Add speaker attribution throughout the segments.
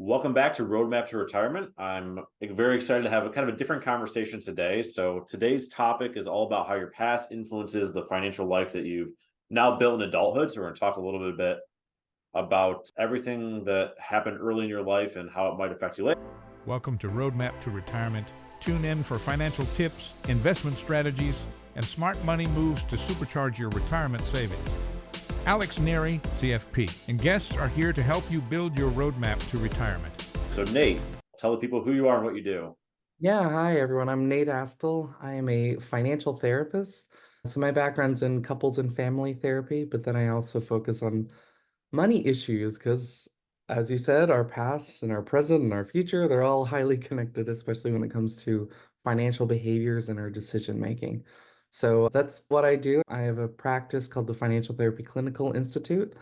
Speaker 1: Welcome back to Roadmap to Retirement. I'm very excited to have a kind of a different conversation today. So today's topic is all about how your past influences the financial life that you've now built in adulthood. So we're going to talk a little bit about everything that happened early in your life and how it might affect you later.
Speaker 2: Welcome to Roadmap to Retirement. Tune in for financial tips, investment strategies, and smart money moves to supercharge your retirement savings. Alex Neary, CFP, and guests are here to help you build your roadmap to retirement.
Speaker 1: So Nate, tell the people who you are and what you do.
Speaker 3: Yeah, hi everyone. I'm Nate Astle. I am a financial therapist. So my background's in couples and family therapy, but then I also focus on money issues because, as you said, our past and our present and our future, they're all highly connected, especially when it comes to financial behaviors and our decision making. So that's what I do. I have a practice called the Financial Therapy Clinical Institute,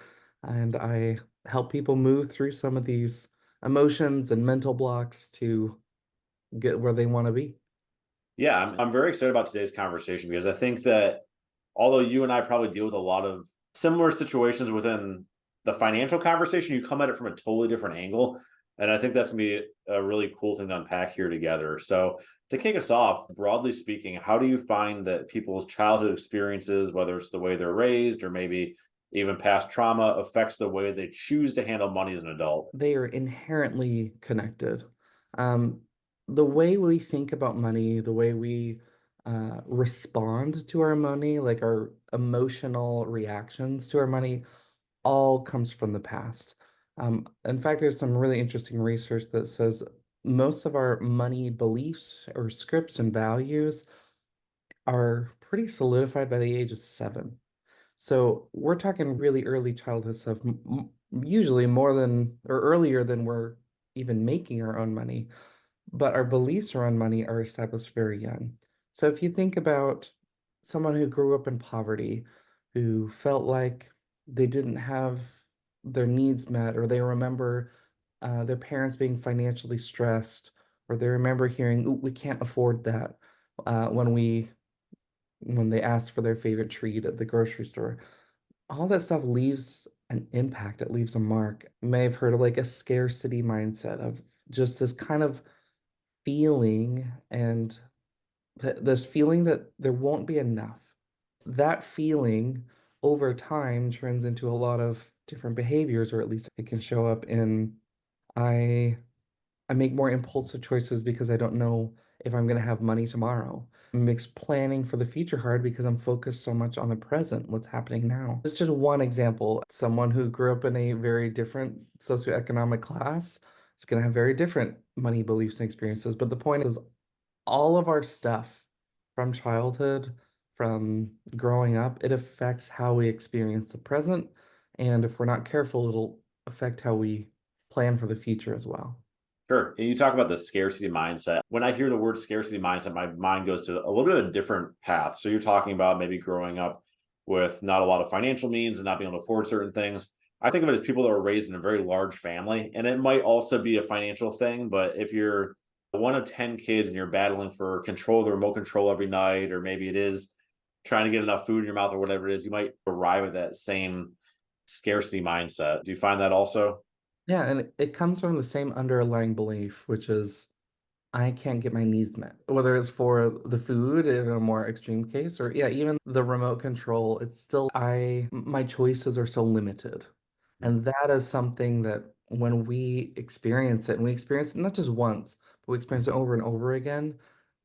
Speaker 3: and I help people move through some of these emotions and mental blocks to get where they want to be.
Speaker 1: Yeah, I'm very excited about today's conversation because I think that although you and I probably deal with a lot of similar situations within the financial conversation, you come at it from a totally different angle. And I think that's going to be a really cool thing to unpack here together. So, to kick us off, broadly speaking, how do you find that people's childhood experiences, whether it's the way they're raised or maybe even past trauma, affects the way they choose to handle money as an adult?
Speaker 3: They are inherently connected. Um, the way we think about money, the way we respond to our money, like our emotional reactions to our money, all comes from the past. In fact, there's some really interesting research that says most of our money beliefs or scripts and values are pretty solidified by the age of 7. So we're talking really early childhood stuff, usually more than or earlier than we're even making our own money. But our beliefs around money are established very young. So if you think about someone who grew up in poverty, who felt like they didn't have their needs met, or they remember their parents being financially stressed, or they remember hearing, "Ooh, we can't afford that," when they asked for their favorite treat at the grocery store. All that stuff leaves an impact. It leaves a mark. You may have heard of like a scarcity mindset of just this kind of feeling and this feeling that there won't be enough. That feeling over time turns into a lot of different behaviors, or at least it can show up in I I make more impulsive choices because I don't know if I'm going to have money tomorrow. It makes planning for the future hard because I'm focused so much on the present, what's happening now. It's just one example. Someone who grew up in a very different socioeconomic class is going to have very different money beliefs and experiences. But the point is, all of our stuff from childhood, from growing up, it affects how we experience the present. And if we're not careful, it'll affect how we plan for the future as well.
Speaker 1: Sure. And you talk about the scarcity mindset. When I hear the word scarcity mindset, my mind goes to a little bit of a different path. So you're talking about maybe growing up with not a lot of financial means and not being able to afford certain things. I think of it as people that were raised in a very large family, and it might also be a financial thing. But if you're one of 10 kids and you're battling for control of the remote control every night, or maybe it is trying to get enough food in your mouth or whatever it is, you might arrive at that same scarcity mindset. Do you find that also?
Speaker 3: Yeah, and it comes from the same underlying belief, which is I can't get my needs met, whether it's for the food in a more extreme case, or yeah, even the remote control. It's still my choices are so limited. And that is something that when we experience it, and we experience it not just once, but we experience it over and over again,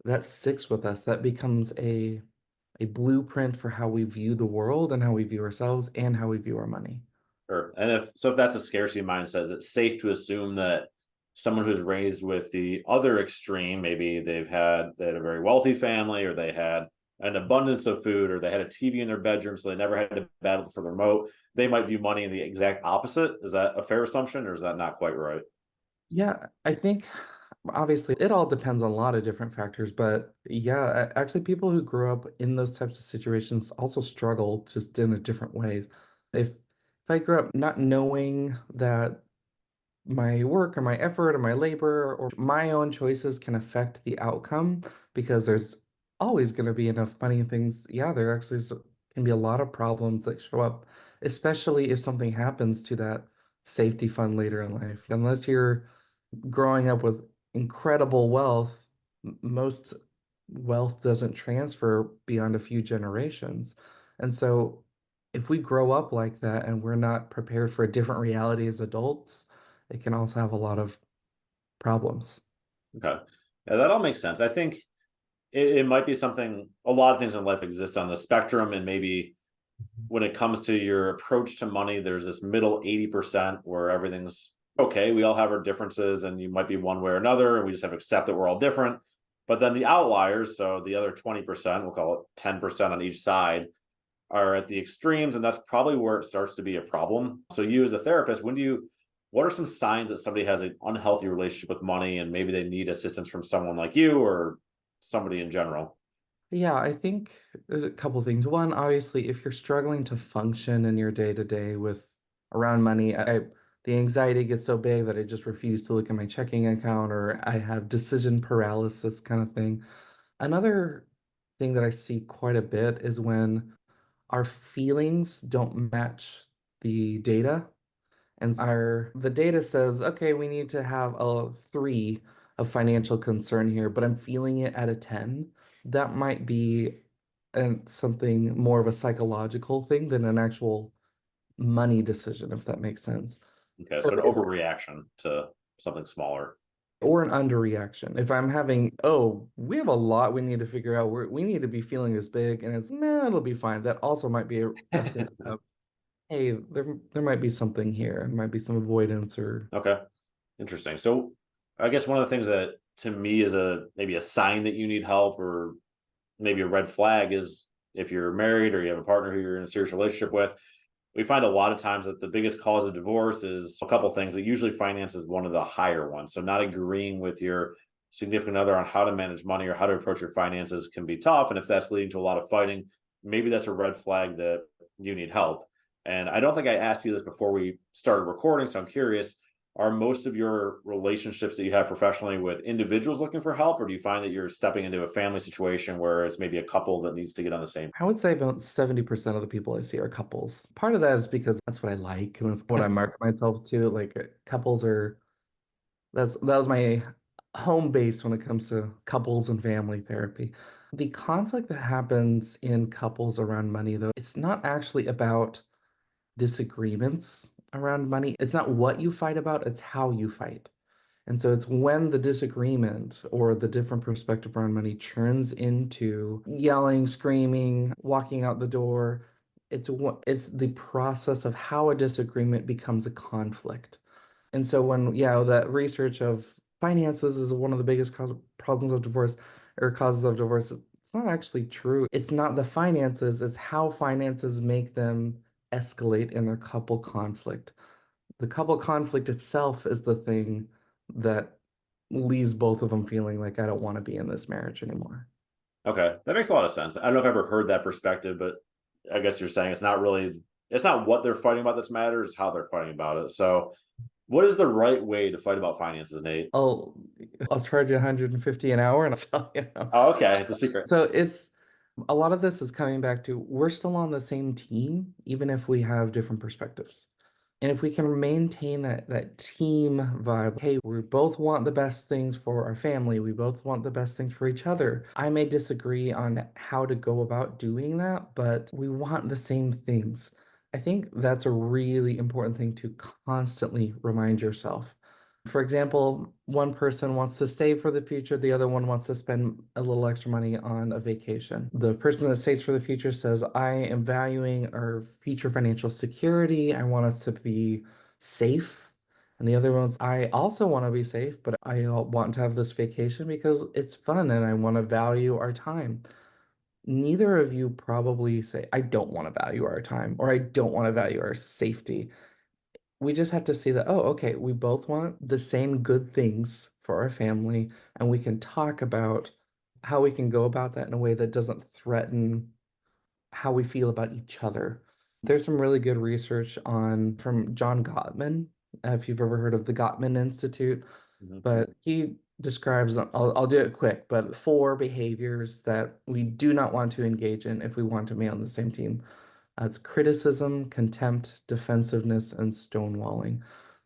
Speaker 3: that sticks with us. That becomes a blueprint for how we view the world and how we view ourselves and how we view our money.
Speaker 1: Sure. And if that's a scarcity mindset, is it safe to assume that someone who's raised with the other extreme, maybe they had a very wealthy family, or they had an abundance of food, or they had a TV in their bedroom, so they never had to battle for the remote, they might view money in the exact opposite? Is that a fair assumption, or is that not quite right?
Speaker 3: Yeah, I think obviously it all depends on a lot of different factors, but yeah, actually people who grew up in those types of situations also struggle just in a different way. If I grew up not knowing that my work or my effort or my labor or my own choices can affect the outcome because there's always going to be enough money and things. Yeah, there actually can be a lot of problems that show up, especially if something happens to that safety fund later in life. Unless you're growing up with incredible wealth, most wealth doesn't transfer beyond a few generations. And so if we grow up like that and we're not prepared for a different reality as adults, it can also have a lot of problems.
Speaker 1: Okay. Yeah, that all makes sense. I think it might be something, a lot of things in life exist on the spectrum, and maybe when it comes to your approach to money, there's this middle 80% where everything's okay. We all have our differences, and you might be one way or another, and we just have to accept that we're all different. But then the outliers, so the other 20%, we'll call it 10% on each side, are at the extremes, and that's probably where it starts to be a problem. So you as a therapist, what are some signs that somebody has an unhealthy relationship with money and maybe they need assistance from someone like you or somebody in general?
Speaker 3: Yeah, I think there's a couple things. One, obviously, if you're struggling to function in your day to day with around money, the anxiety gets so big that I just refuse to look at my checking account, or I have decision paralysis kind of thing. Another thing that I see quite a bit is when our feelings don't match the data. And our the data says, okay, we need to have a 3 of financial concern here, but I'm feeling it at a 10. That might be something more of a psychological thing than an actual money decision, if that makes sense.
Speaker 1: Okay,
Speaker 3: Or
Speaker 1: so an
Speaker 3: is-
Speaker 1: overreaction to something smaller.
Speaker 3: or an underreaction. If I'm having, oh, we have a lot we need to figure out. We need to be feeling this big, and it's, nah, it'll be fine. That also might be a bit of, hey, there might be something here. There might be some avoidance or
Speaker 1: Okay, interesting. So I guess one of the things that to me is a maybe a sign that you need help or maybe a red flag is if you're married or you have a partner who you're in a serious relationship with. We find a lot of times that the biggest cause of divorce is a couple things, but usually finance is one of the higher ones. So not agreeing with your significant other on how to manage money or how to approach your finances can be tough. And if that's leading to a lot of fighting, maybe that's a red flag that you need help. And I don't think I asked you this before we started recording, so I'm curious, are most of your relationships that you have professionally with individuals looking for help, or do you find that you're stepping into a family situation where it's maybe a couple that needs to get on the same?
Speaker 3: I would say about 70% of the people I see are couples. Part of that is because that's what I like and that's what I market myself to. Like couples are that was my home base when it comes to couples and family therapy. The conflict that happens in couples around money, though, it's not actually about disagreements around money. It's not what you fight about, it's how you fight. And so it's when the disagreement or the different perspective around money turns into yelling, screaming, walking out the door. It's the process of how a disagreement becomes a conflict. And so when, yeah, that research of finances is one of the biggest problems of divorce or causes of divorce, it's not actually true. It's not the finances, it's how finances make them escalate in their couple conflict. The couple conflict itself is the thing that leaves both of them feeling like I don't want to be in this marriage anymore.
Speaker 1: Okay, that makes a lot of sense. I don't know if I've ever heard that perspective, but I guess you're saying it's not what they're fighting about that matters, it's how they're fighting about it. So, what is the right way to fight about finances, Nate?
Speaker 3: I'll I'll charge you 150 an hour and I'll tell you.
Speaker 1: Oh, okay, it's a secret.
Speaker 3: So it's a lot of this is coming back to we're still on the same team, even if we have different perspectives. And if we can maintain that team vibe, hey, we both want the best things for our family, we both want the best things for each other. I may disagree on how to go about doing that, but we want the same things. I think that's a really important thing to constantly remind yourself. For example, one person wants to save for the future, the other one wants to spend a little extra money on a vacation. The person that saves for the future says, I am valuing our future financial security. I want us to be safe. And the other one's, I also want to be safe, but I want to have this vacation because it's fun and I want to value our time. Neither of you probably say, I don't want to value our time or I don't want to value our safety. We just have to see that, oh, okay, we both want the same good things for our family, and we can talk about how we can go about that in a way that doesn't threaten how we feel about each other. There's some really good research on from John Gottman, if you've ever heard of the Gottman Institute,
Speaker 1: Mhm.
Speaker 3: but he describes, I'll do it quick, but 4 behaviors that we do not want to engage in if we want to be on the same team. It's criticism, contempt, defensiveness, and stonewalling.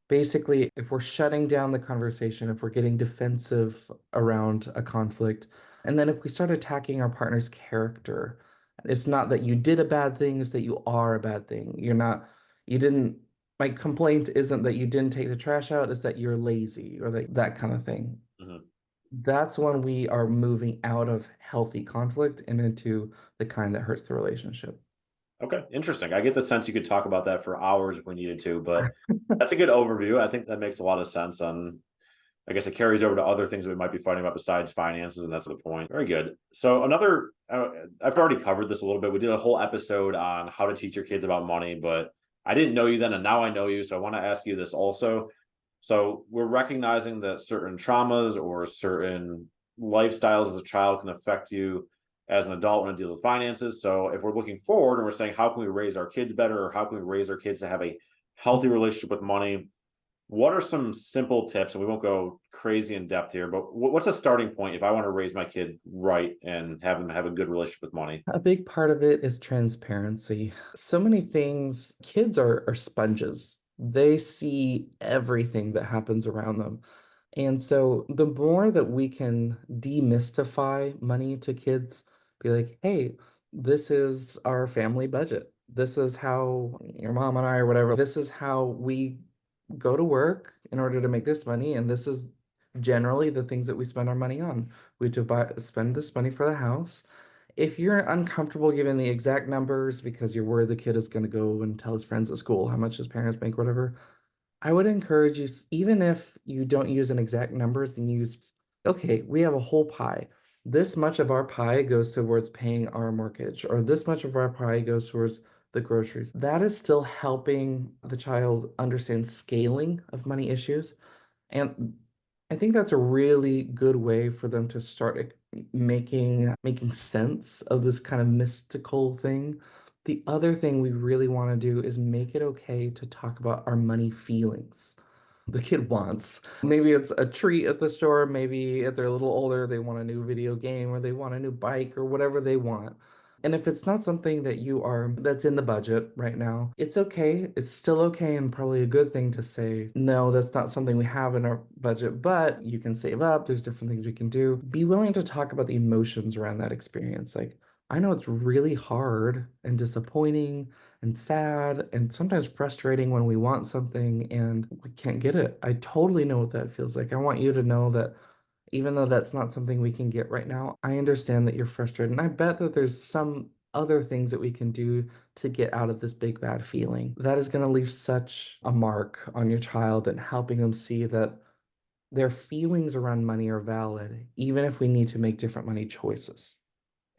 Speaker 3: Basically, if we're shutting down the conversation, if we're getting defensive around a conflict, and then if we start attacking our partner's character, it's not that you did a bad thing, it's that you are a bad thing. You didn't, my complaint isn't that you didn't take the trash out, it's that you're lazy or that kind of thing.
Speaker 1: Mhm.
Speaker 3: That's when we are moving out of healthy conflict and into the kind that hurts the relationship.
Speaker 1: Okay, interesting. I get the sense you could talk about that for hours if we needed to, but that's a good overview. I think that makes a lot of sense. I guess it carries over to other things we might be fighting about besides finances, and that's the point. Very good. So I've already covered this a little bit. We did a whole episode on how to teach your kids about money, but I didn't know you then, and now I know you. So I want to ask you this also. So we're recognizing that certain traumas or certain lifestyles as a child can affect you as an adult when it deals with finances. So if we're looking forward and we're saying, how can we raise our kids better, or how can we raise our kids to have a healthy relationship with money? What are some simple tips? And we won't go crazy in depth here, but what's a starting point if I want to raise my kid right and have them have a good relationship with money?
Speaker 3: A big part of it is transparency. So many things, kids are sponges. They see everything that happens around them. And so the more that we can demystify money to kids, be like, hey, this is our family budget. This is how your mom and I, or whatever, this is how we go to work in order to make this money. And this is generally the things that we spend our money on. We do spend this money for the house. If you're uncomfortable giving the exact numbers because you're worried the kid is going to go and tell his friends at school how much his parents make, whatever, I would encourage you, even if you don't use an exact numbers and use, okay, we have a whole pie. This much of our pie goes towards paying our mortgage, or this much of our pie goes towards the groceries. That is still helping the child understand scaling of money issues. And I think that's a really good way for them to start making sense of this kind of mystical thing. The other thing we really want to do is make it okay to talk about our money feelings the kid wants. Maybe it's a treat at the store, maybe if they're a little older, they want a new video game or they want a new bike or whatever they want. And if it's not something that's in the budget right now, it's okay. It's still okay and probably a good thing to say, no, that's not something we have in our budget, but you can save up. There's different things we can do. Be willing to talk about the emotions around that experience. Like, I know it's really hard and disappointing and sad and sometimes frustrating when we want something and we can't get it. I totally know what that feels like. I want you to know that even though that's not something we can get right now, I understand that you're frustrated. And I bet that there's some other things that we can do to get out of this big bad feeling. That is going to leave such a mark on your child and helping them see that their feelings around money are valid, even if we need to make different money choices.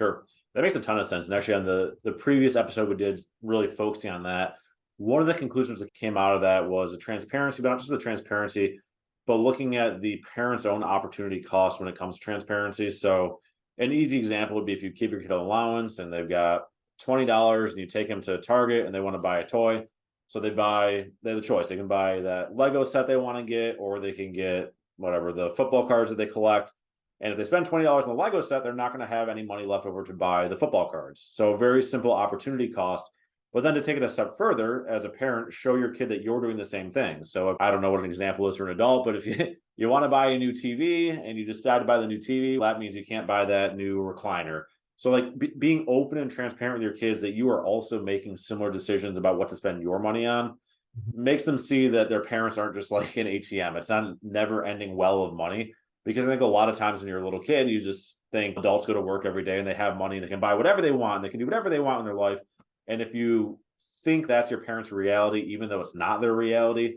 Speaker 1: Sure. That makes a ton of sense. And actually, on the previous episode, we did really focusing on that. One of the conclusions that came out of that was the transparency, but not just the transparency, but looking at the parent's own opportunity cost when it comes to transparency. So, an easy example would be if you give your kid an allowance and they've got $20 and you take them to Target and they want to buy a toy. So they have the choice. They can buy that Lego set they want to get, or they can get whatever the football cards that they collect. And if they spend $20 on the Lego set, they're not going to have any money left over to buy the football cards. So very simple opportunity cost. But then to take it a step further, as a parent, show your kid that you're doing the same thing. So if, I don't know what an example is for an adult, but if you want to buy a new TV and you decide to buy the new TV, that means you can't buy that new recliner. So like being open and transparent with your kids that you are also making similar decisions about what to spend your money on makes them see that their parents aren't just like an ATM. It's not a never ending well of money. Because I think a lot of times when you're a little kid, you just think adults go to work every day and they have money and they can buy whatever they want. They can do whatever they want in their life. And if you think that's your parents' reality, even though it's not their reality,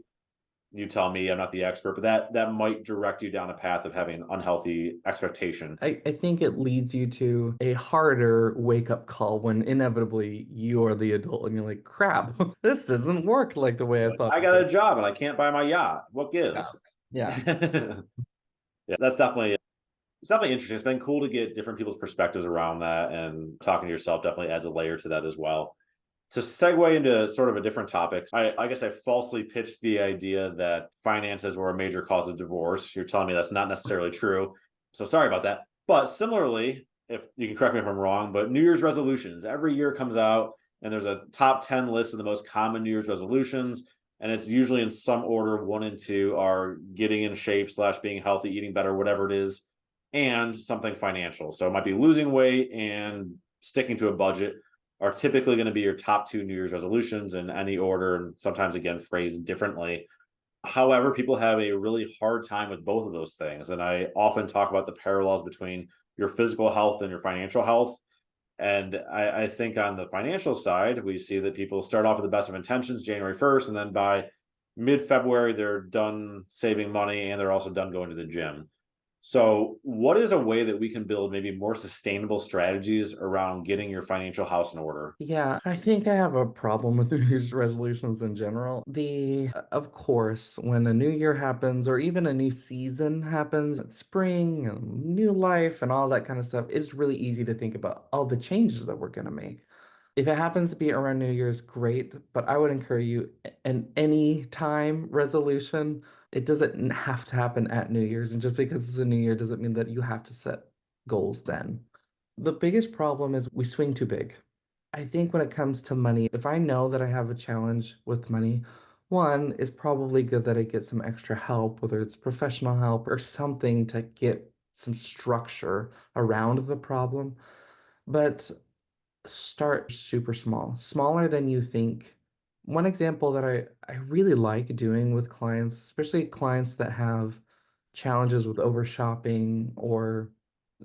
Speaker 1: you tell me, I'm not the expert, but that might direct you down a path of having an unhealthy expectation.
Speaker 3: I think it leads you to a harder wake up call when inevitably you are the adult and you're like, crap, this doesn't work like the way I thought
Speaker 1: I
Speaker 3: it
Speaker 1: got a
Speaker 3: would.
Speaker 1: job and I can't buy my yacht. What
Speaker 3: Yeah.
Speaker 1: gives?
Speaker 3: Yeah.
Speaker 1: Yeah, that's definitely it's definitely interesting. It's been cool to get different people's perspectives around that, and talking to yourself definitely adds a layer to that as well. To segue into sort of a different topic, I guess I falsely pitched the idea that finances were a major cause of divorce. You're telling me that's not necessarily true. So sorry about that. But similarly, if you can correct me if I'm wrong, but New Year's resolutions every year comes out and there's a top 10 list of the most common New Year's resolutions. And it's usually in some order. One and two are getting in shape slash being healthy, eating better, whatever it is, and something financial. So it might be losing weight and sticking to a budget are typically going to be your top two New Year's resolutions in any order, and sometimes again phrased differently. However, people have a really hard time with both of those things. And I often talk about the parallels between your physical health and your financial health. And I think on the financial side, we see that people start off with the best of intentions January 1st, and then by mid February, they're done saving money and they're also done going to the gym. So, what is a way that we can build maybe more sustainable strategies around getting your financial house in order?
Speaker 3: Yeah, I think I have a problem with New Year's resolutions in general. Of course, when a new year happens or even a new season happens, it's spring and new life and all that kind of stuff, it's really easy to think about all the changes that we're going to make. If it happens to be around New Year's, great, but I would encourage you an any time resolution. It doesn't have to happen at New Year's, and just because it's a new year doesn't mean that you have to set goals then. The biggest problem is we swing too big. I think when it comes to money, if I know that I have a challenge with money, one, it's probably good that I get some extra help, whether it's professional help or something to get some structure around the problem. But start super small, smaller than you think. One example that I really like doing with clients, especially clients that have challenges with over shopping or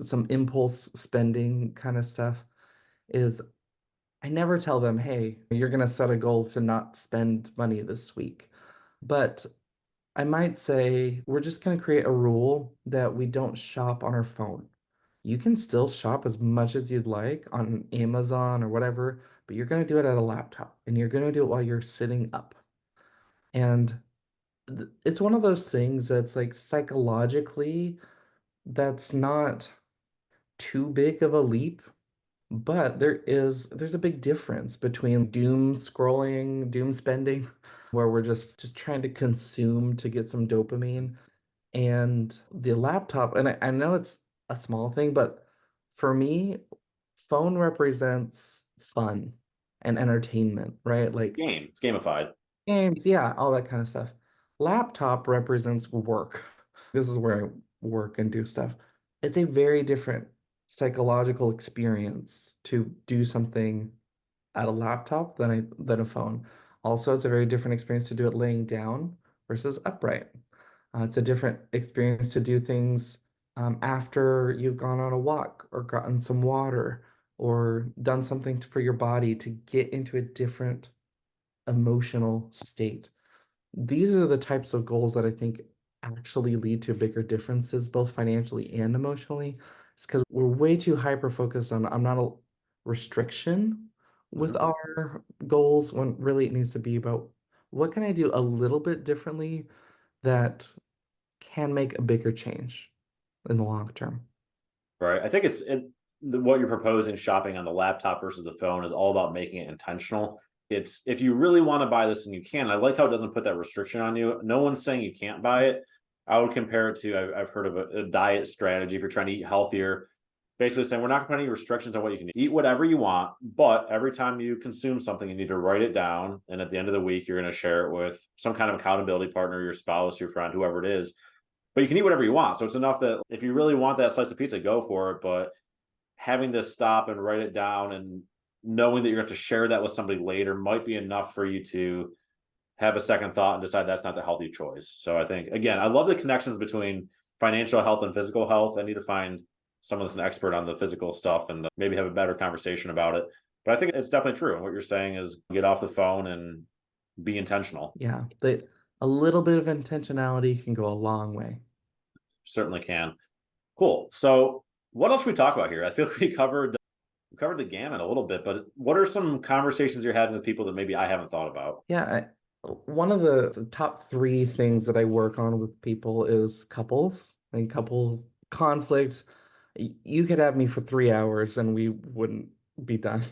Speaker 3: some impulse spending kind of stuff, is I never tell them, hey, you're going to set a goal to not spend money this week. But I might say, we're just going to create a rule that we don't shop on our phone. You can still shop as much as you'd like on Amazon or whatever, but you're going to do it at a laptop and you're going to do it while you're sitting up. And it's one of those things that's like psychologically, that's not too big of a leap. But there's a big difference between doom scrolling, doom spending, where we're just trying to consume to get some dopamine, and the laptop. And I know it's a small thing, but for me, phone represents fun and entertainment, right? Like
Speaker 1: It's gamified.
Speaker 3: games, yeah, all that kind of stuff. Laptop represents work. This is where I work and do stuff. It's a very different psychological experience to do something at a laptop than a phone. Also, it's a very different experience to do it laying down versus upright. It's a different experience to do things after you've gone on a walk or gotten some water or done something for your body to get into a different emotional state. These are the types of goals that I think actually lead to bigger differences, both financially and emotionally. It's because we're way too hyper focused on I'm not a restriction with
Speaker 1: Mhm.
Speaker 3: our goals when really it needs to be about what can I do a little bit differently that can make a bigger change in the long term.
Speaker 1: Right. I think what you're proposing shopping on the laptop versus the phone is all about making it intentional. It's if you really want to buy this and you can. I like how it doesn't put that restriction on you. No one's saying you can't buy it. I would compare it to I've heard of a diet strategy if you're trying to eat healthier. Basically saying we're not going to put any restrictions on what you can eat whatever you want, but every time you consume something, you need to write it down. And at the end of the week, you're going to share it with some kind of accountability partner, your spouse, your friend, whoever it is, but you can eat whatever you want. So it's enough that if you really want that slice of pizza, go for it. But having to stop and write it down and knowing that you're going to share that with somebody later might be enough for you to have a second thought and decide that's not the healthy choice. So I think, again, I love the connections between financial health and physical health. I need to find someone that's an expert on the physical stuff and maybe have a better conversation about it. But I think it's definitely true. And what you're saying is get off the phone and be intentional.
Speaker 3: Yeah, a little bit of intentionality can go a long way.
Speaker 1: Certainly can. Cool. So what else should we talk about here? I feel like we covered the gamut a little bit, but what are some conversations you're having with people that maybe I haven't thought about?
Speaker 3: Yeah, one of the top three things that I work on with people is couples and couple conflicts. You could have me for 3 hours and we wouldn't be done.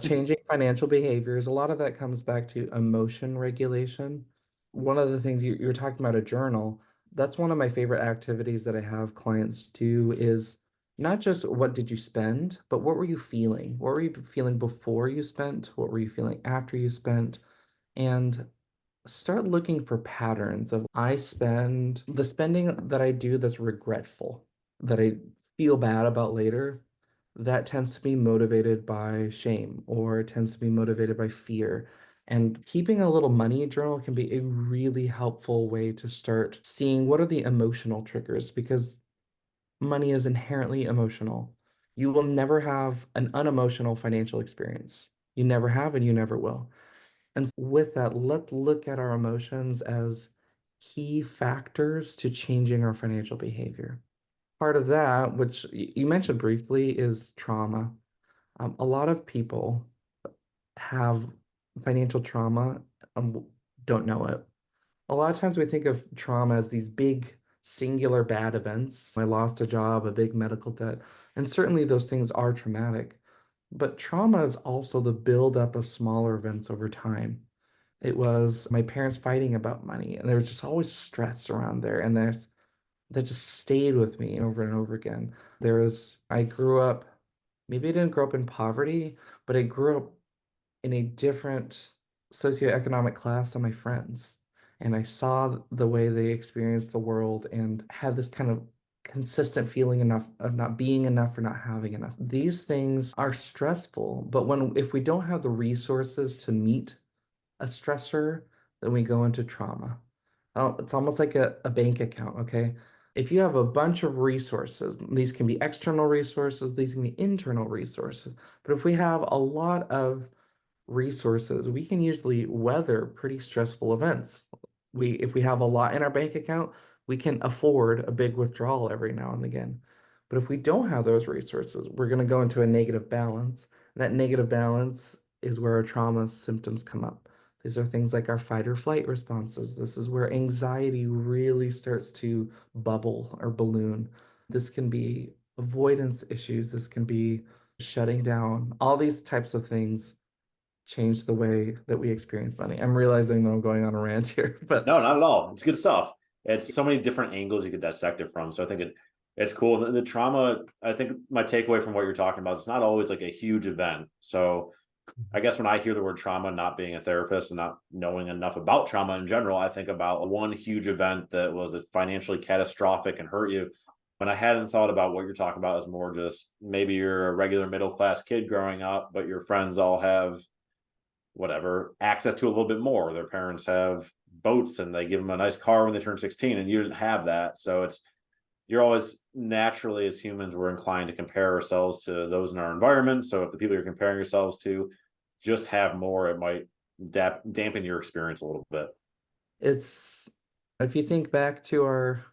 Speaker 3: Changing financial behaviors, a lot of that comes back to emotion regulation. One of the things you're talking about a journal, that's one of my favorite activities that I have clients do is not just what did you spend, but what were you feeling? What were you feeling before you spent? What were you feeling after you spent? And start looking for patterns of the spending that I do that's regretful, that I feel bad about later, that tends to be motivated by shame or it tends to be motivated by fear. And keeping a little money journal can be a really helpful way to start seeing what are the emotional triggers because money is inherently emotional. You will never have an unemotional financial experience. You never have and you never will. And with that, let's look at our emotions as key factors to changing our financial behavior. Part of that, which you mentioned briefly, is trauma. A lot of people have financial trauma and don't know it. A lot of times we think of trauma as these big singular bad events. I lost a job, a big medical debt, and certainly those things are traumatic. But trauma is also the buildup of smaller events over time. It was my parents fighting about money, and there was just always stress around there. And that just stayed with me over and over again. I grew up, maybe I didn't grow up in poverty, but I grew up in a different socioeconomic class than my friends. And I saw the way they experienced the world and had this kind of consistent feeling enough of not being enough or not having enough. These things are stressful, but if we don't have the resources to meet a stressor, then we go into trauma. Oh, it's almost like a bank account, okay? If you have a bunch of resources, these can be external resources, these can be internal resources. But if we have a lot of resources, we can usually weather pretty stressful events. If we have a lot in our bank account, we can afford a big withdrawal every now and again. But if we don't have those resources, we're going to go into a negative balance. That negative balance is where our trauma symptoms come up. These are things like our fight or flight responses. This is where anxiety really starts to bubble or balloon. This can be avoidance issues. This can be shutting down. All these types of things change the way that we experience money. I'm realizing that I'm going on a rant here, but
Speaker 1: No, not at all. It's good stuff. It's so many different angles you could dissect it from. So I think it's cool. The trauma, I think my takeaway from what you're talking about, it's not always like a huge event. So I guess when I hear the word trauma, not being a therapist and not knowing enough about trauma in general, I think about one huge event that was financially catastrophic and hurt you. When I hadn't thought about what you're talking about as more just maybe you're a regular middle class kid growing up, but your friends all have whatever access to a little bit more. Their parents have boats and they give them a nice car when they turn 16 and you didn't have that. So you're always naturally as humans, we're inclined to compare ourselves to those in our environment. So if the people you're comparing yourselves to just have more, it might dampen your experience a little bit.
Speaker 3: it's if you think back to our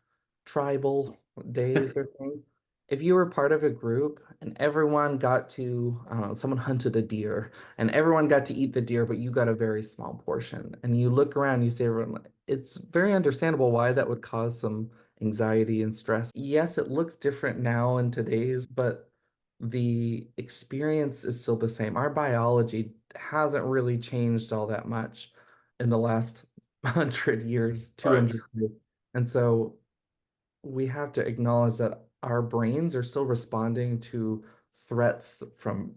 Speaker 3: tribal days or thing, if you were part of a group and everyone got to, I don't know, someone hunted a deer and everyone got to eat the deer, but you got a very small portion, and you look around, you see everyone, it's very understandable why that would cause some anxiety and stress. Yes, it looks different now in today's, but the experience is still the same. Our biology hasn't really changed all that much in the last 100 years,
Speaker 1: Right.
Speaker 3: 200 years. And so we have to acknowledge that our brains are still responding to threats from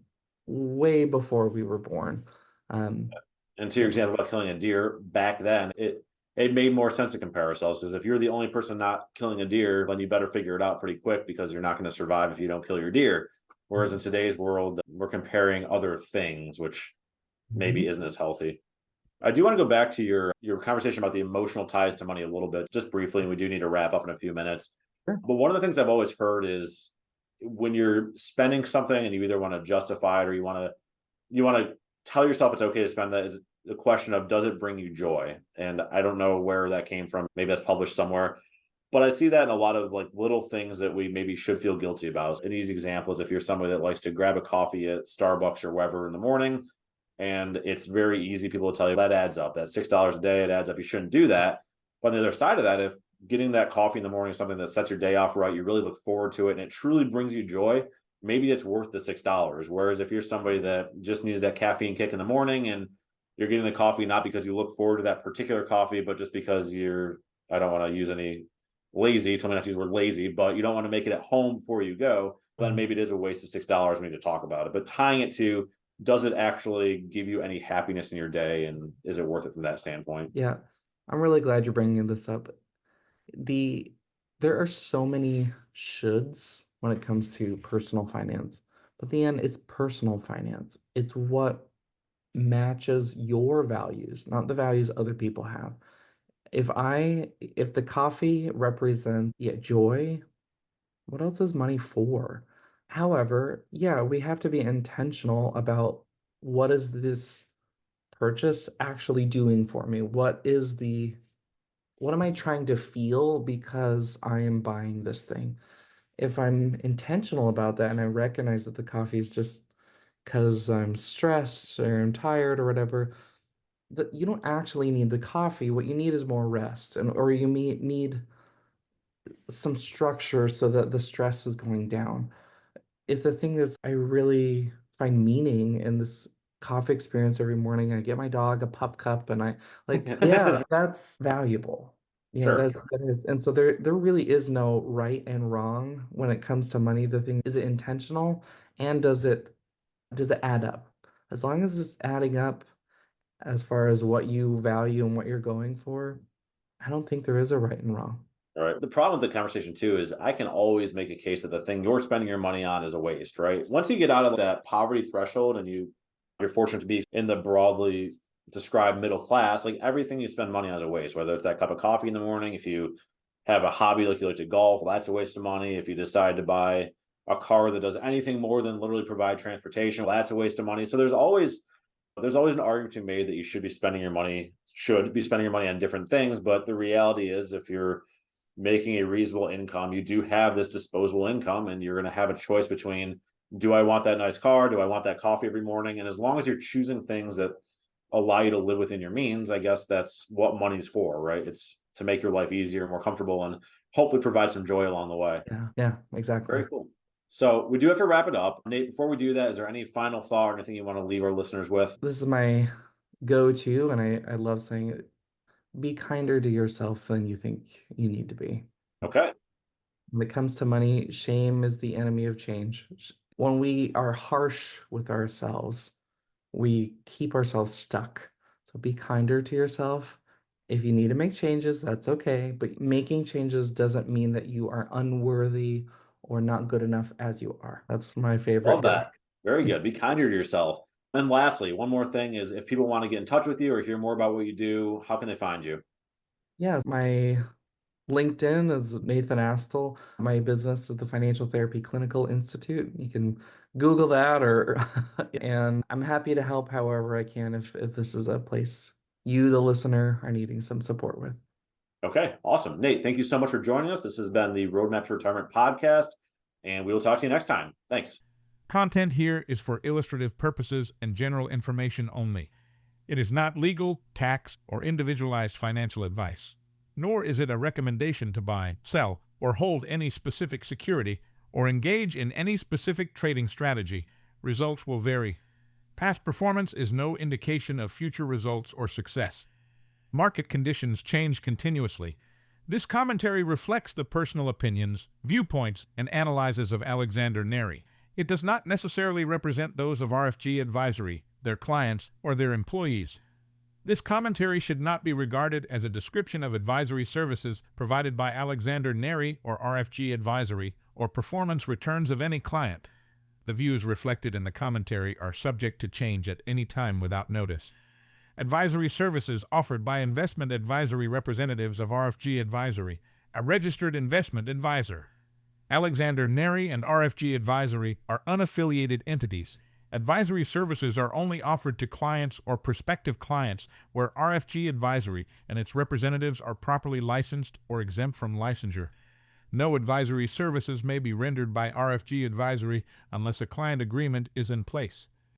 Speaker 3: way before we were born. Um,
Speaker 1: And to your
Speaker 3: yeah.
Speaker 1: example about killing a deer back then, it made more sense to compare ourselves because if you're the only person not killing a deer, then you better figure it out pretty quick because you're not going to survive if you don't kill your deer. Whereas in today's world, we're comparing other things, which
Speaker 3: Mhm.
Speaker 1: maybe isn't as healthy. I do want to go back to your conversation about the emotional ties to money a little bit, just briefly, and we do need to wrap up in a few minutes.
Speaker 3: Sure.
Speaker 1: But one of the things I've always heard is when you're spending something and you either want to justify it or you want to tell yourself it's okay to spend that is the question of does it bring you joy? And I don't know where that came from. Maybe that's published somewhere. But I see that in a lot of like little things that we maybe should feel guilty about. An easy example is if you're somebody that likes to grab a coffee at Starbucks or wherever in the morning, and it's very easy, people will tell you that adds up. That's $6 a day, it adds up. You shouldn't do that. But on the other side of that, if getting that coffee in the morning is something that sets your day off right, you really look forward to it, and it truly brings you joy, maybe it's worth the $6. Whereas if you're somebody that just needs that caffeine kick in the morning and you're getting the coffee not because you look forward to that particular coffee, but just because I don't want to use any lazy, told me not to use the word lazy, but you don't want to make it at home before you go, then maybe it is a waste of $6. We need to talk about it. But tying it to does it actually give you any happiness in your day, and is it worth it from that standpoint?
Speaker 3: Yeah, I'm really glad you're bringing this up. The there are so many shoulds when it comes to personal finance, but in the end, it's personal finance. It's what matches your values, not the values other people have. If the coffee represents, yeah, joy, what else is money for? However, yeah, we have to be intentional about what is this purchase actually doing for me? What am I trying to feel because I am buying this thing? If I'm intentional about that and I recognize that the coffee is just because I'm stressed or I'm tired or whatever, that you don't actually need the coffee. What you need is more rest, and or you need some structure so that the stress is going down. If the thing is, I really find meaning in this coffee experience every morning. I get my dog a pup cup and I like, yeah, that's valuable.
Speaker 1: Sure.
Speaker 3: That is. And so there really is no right and wrong when it comes to money. The thing is it intentional and does it add up? As long as it's adding up as far as what you value and what you're going for, I don't think there is a right and wrong.
Speaker 1: All right. The problem with the conversation too is I can always make a case that the thing you're spending your money on is a waste, right? Once you get out of that poverty threshold and you're fortunate to be in the broadly described middle class, like everything you spend money on is a waste, whether it's that cup of coffee in the morning, if you have a hobby like you like to golf, well, that's a waste of money. If you decide to buy a car that does anything more than literally provide transportation, well, that's a waste of money. So there's always an argument to be made that you should be spending your money on different things. But the reality is if you're making a reasonable income, you do have this disposable income, and you're going to have a choice between, do I want that nice car? Do I want that coffee every morning? And as long as you're choosing things that allow you to live within your means, I guess that's what money's for, right? It's to make your life easier, more comfortable, and hopefully provide some joy along the way.
Speaker 3: Yeah, yeah, exactly.
Speaker 1: Very cool. So we do have to wrap it up. Nate, before we do that, is there any final thought or anything you want to leave our listeners with?
Speaker 3: This is my go-to, and I love saying it. Be kinder to yourself than you think you need to be.
Speaker 1: Okay.
Speaker 3: When it comes to money, shame is the enemy of change. When we are harsh with ourselves, we keep ourselves stuck. So be kinder to yourself. If you need to make changes, that's okay. But making changes doesn't mean that you are unworthy or not good enough as you are. That's my favorite
Speaker 1: Love
Speaker 3: gag.
Speaker 1: that. Very good. Be kinder to yourself. And lastly, one more thing is if people want to get in touch with you or hear more about what you do, how can they find you?
Speaker 3: Yeah, my LinkedIn is Nathan Astle. My business is the Financial Therapy Clinical Institute. You can Google that or and I'm happy to help however I can if this is a place you, the listener, are needing some support with.
Speaker 1: Okay, awesome. Nate, thank you so much for joining us. This has been the Roadmap to Retirement podcast, and we will talk to you next time. Thanks.
Speaker 2: Content here is for illustrative purposes and general information only. It is not legal, tax, or individualized financial advice, nor is it a recommendation to buy, sell, or hold any specific security or engage in any specific trading strategy. Results will vary. Past performance is no indication of future results or success. Market conditions change continuously. This commentary reflects the personal opinions, viewpoints, and analyses of Alexander Neri. It does not necessarily represent those of RFG Advisory, their clients, or their employees. This commentary should not be regarded as a description of advisory services provided by Alexander Neri or RFG Advisory, or performance returns of any client. The views reflected in the commentary are subject to change at any time without notice. Advisory services offered by investment advisory representatives of RFG Advisory, a registered investment advisor. Alexander Neri and RFG Advisory are unaffiliated entities. Advisory services are only offered to clients or prospective clients where RFG Advisory and its representatives are properly licensed or exempt from licensure. No advisory services may be rendered by RFG Advisory unless a client agreement is in place.